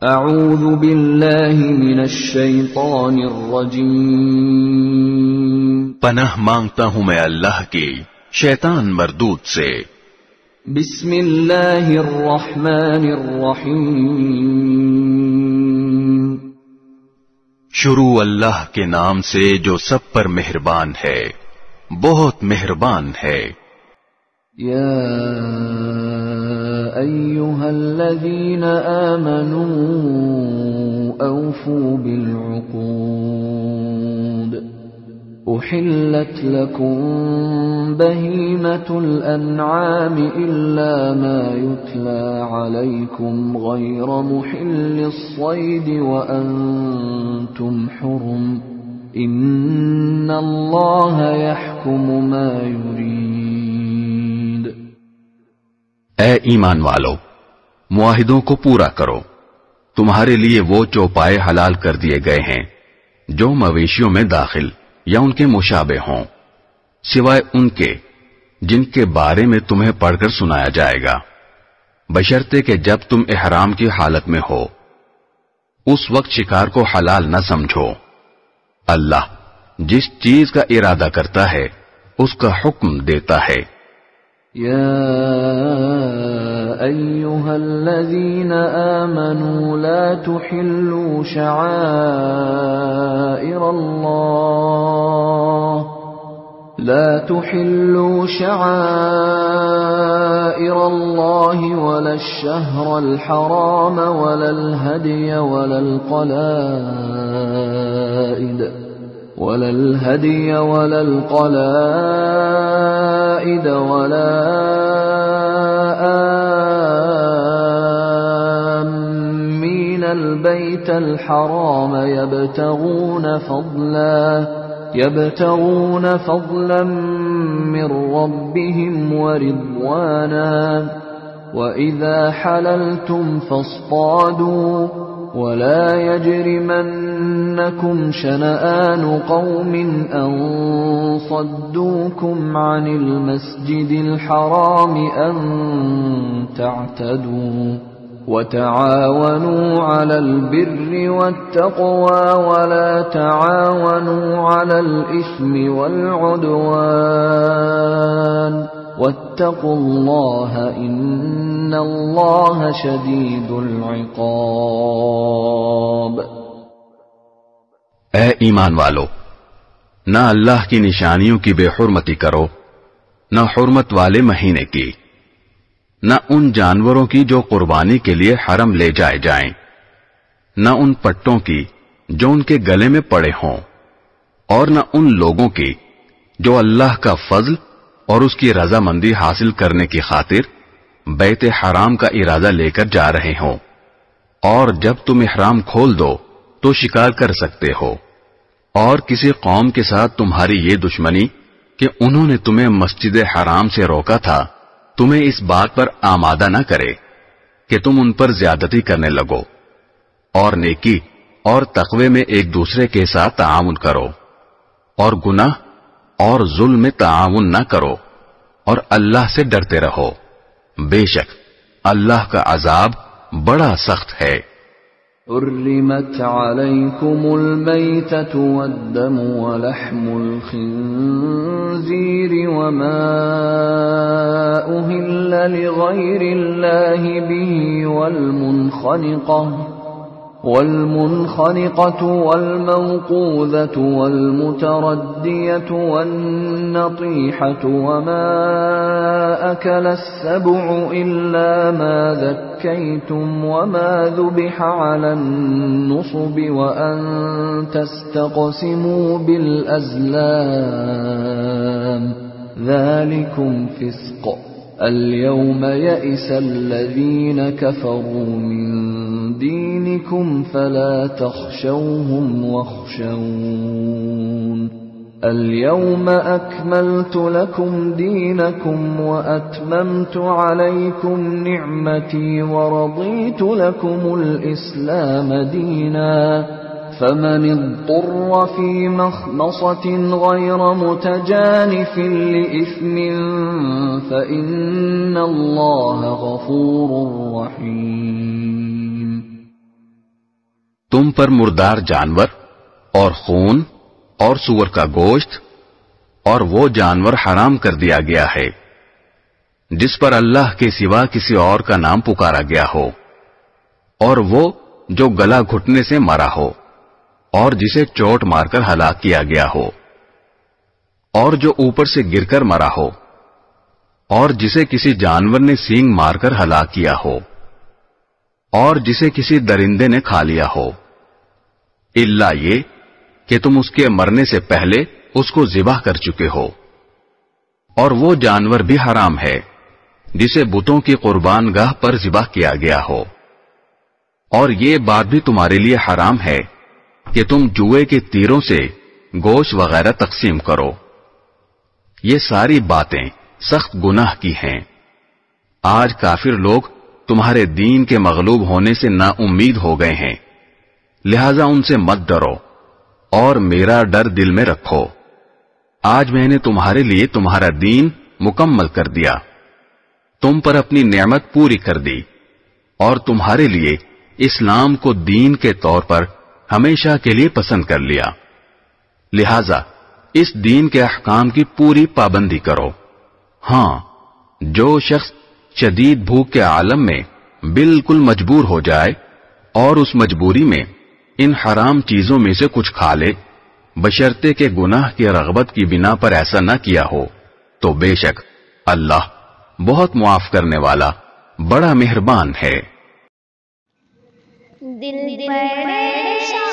اعوذ باللہ من الشیطان الرجیم پناہ مانگتا ہوں میں اللہ کی شیطان مردود سے۔ بسم اللہ الرحمن الرحیم شروع اللہ کے نام سے جو سب پر مہربان ہے، بہت مہربان ہے۔ یا ایھا الذین آمنوا اوفوا بالعقود احلت لکم بہیمۃ الانعام الا ما یتلی علیکم غیر محل الصید وانتم حرم ان اللہ یحکم ما یرید۔ اے ایمان والو، معاہدوں کو پورا کرو۔ تمہارے لیے وہ چوپائے حلال کر دیے گئے ہیں جو مویشیوں میں داخل یا ان کے مشابہ ہوں، سوائے ان کے جن کے بارے میں تمہیں پڑھ کر سنایا جائے گا، بشرطے کہ جب تم احرام کی حالت میں ہو اس وقت شکار کو حلال نہ سمجھو۔ اللہ جس چیز کا ارادہ کرتا ہے اس کا حکم دیتا ہے۔ یا ایھا الذین آمنوا لا تحلوا شعائر اللہ ولا الشہر الحرام ولا الہدی ولا القلائد ولا آمین البیت الحرام یبتغون فضلا من ربهم ورضوانا وَإِذَا حَلَلْتُمْ فَاصْطَادُوا وَلَا يَجْرِمَنَّكُمْ شَنَآنُ قَوْمٍ أَن صَدُّوكُمْ عَنِ الْمَسْجِدِ الْحَرَامِ أَن تَعْتَدُوا وَتَعَاوَنُوا عَلَى الْبِرِّ وَالتَّقْوَى وَلَا تَعَاوَنُوا عَلَى الْإِثْمِ وَالْعُدْوَانِ وَاتَّقُوا اللَّهَ إِنَّ اللَّهَ شَدِيدُ الْعِقَابِ۔ اے ایمان والو، نہ اللہ کی نشانیوں کی بے حرمتی کرو، نہ حرمت والے مہینے کی، نہ ان جانوروں کی جو قربانی کے لیے حرم لے جائے جائیں، نہ ان پٹوں کی جو ان کے گلے میں پڑے ہوں، اور نہ ان لوگوں کی جو اللہ کا فضل اور اس کی رضامندی حاصل کرنے کی خاطر بیت حرام کا ارادہ لے کر جا رہے ہوں، اور جب تم احرام کھول دو تو شکار کر سکتے ہو۔ اور کسی قوم کے ساتھ تمہاری یہ دشمنی کہ انہوں نے تمہیں مسجد حرام سے روکا تھا تمہیں اس بات پر آمادہ نہ کرے کہ تم ان پر زیادتی کرنے لگو، اور نیکی اور تقوی میں ایک دوسرے کے ساتھ تعاون کرو، اور گناہ اور ظلم میں تعاون نہ کرو، اور اللہ سے ڈرتے رہو، بے شک اللہ کا عذاب بڑا سخت ہے۔ حرمت علیکم المیتۃ والدم ولحم الخنزیر وما أهل لغیر اللہ به والمنخنقة والموقوذة والمتردية والنطيحة وما أكل السبع إلا ما ذكيتم وما ذبح على النصب وأن تستقسموا بالأزلام ذلكم فسق اليوم يئس الذين كفروا من دينكم فلا تخشوهم واخشون اليوم أكملت لكم دينكم وأتممت عليكم نعمتي ورضيت لكم الإسلام دينا فمن اضطر في مخمصة غير متجانف لإثم فإن الله غفور رحيم۔ تم پر مردار جانور اور خون اور سور کا گوشت اور وہ جانور حرام کر دیا گیا ہے جس پر اللہ کے سوا کسی اور کا نام پکارا گیا ہو، اور وہ جو گلا گھٹنے سے مرا ہو اور جسے چوٹ مار کر ہلاک کیا گیا ہو، اور جو اوپر سے گر کر مرا ہو، اور جسے کسی جانور نے سینگ مار کر ہلاک کیا ہو، اور جسے کسی درندے نے کھا لیا ہو، الا یہ کہ تم اس کے مرنے سے پہلے اس کو ذبح کر چکے ہو۔ اور وہ جانور بھی حرام ہے جسے بتوں کی قربان گاہ پر ذبح کیا گیا ہو۔ اور یہ بات بھی تمہارے لیے حرام ہے کہ تم جوئے کے تیروں سے گوشت وغیرہ تقسیم کرو۔ یہ ساری باتیں سخت گناہ کی ہیں۔ آج کافر لوگ تمہارے دین کے مغلوب ہونے سے نا امید ہو گئے ہیں، لہذا ان سے مت ڈرو اور میرا ڈر دل میں رکھو۔ آج میں نے تمہارے لیے تمہارا دین مکمل کر دیا، تم پر اپنی نعمت پوری کر دی، اور تمہارے لیے اسلام کو دین کے طور پر ہمیشہ کے لیے پسند کر لیا، لہذا اس دین کے احکام کی پوری پابندی کرو۔ ہاں، جو شخص شدید بھوک کے عالم میں بالکل مجبور ہو جائے اور اس مجبوری میں ان حرام چیزوں میں سے کچھ کھا لے، بشرطے کہ گناہ کی رغبت کی بنا پر ایسا نہ کیا ہو، تو بے شک اللہ بہت معاف کرنے والا بڑا مہربان ہے۔ دل پر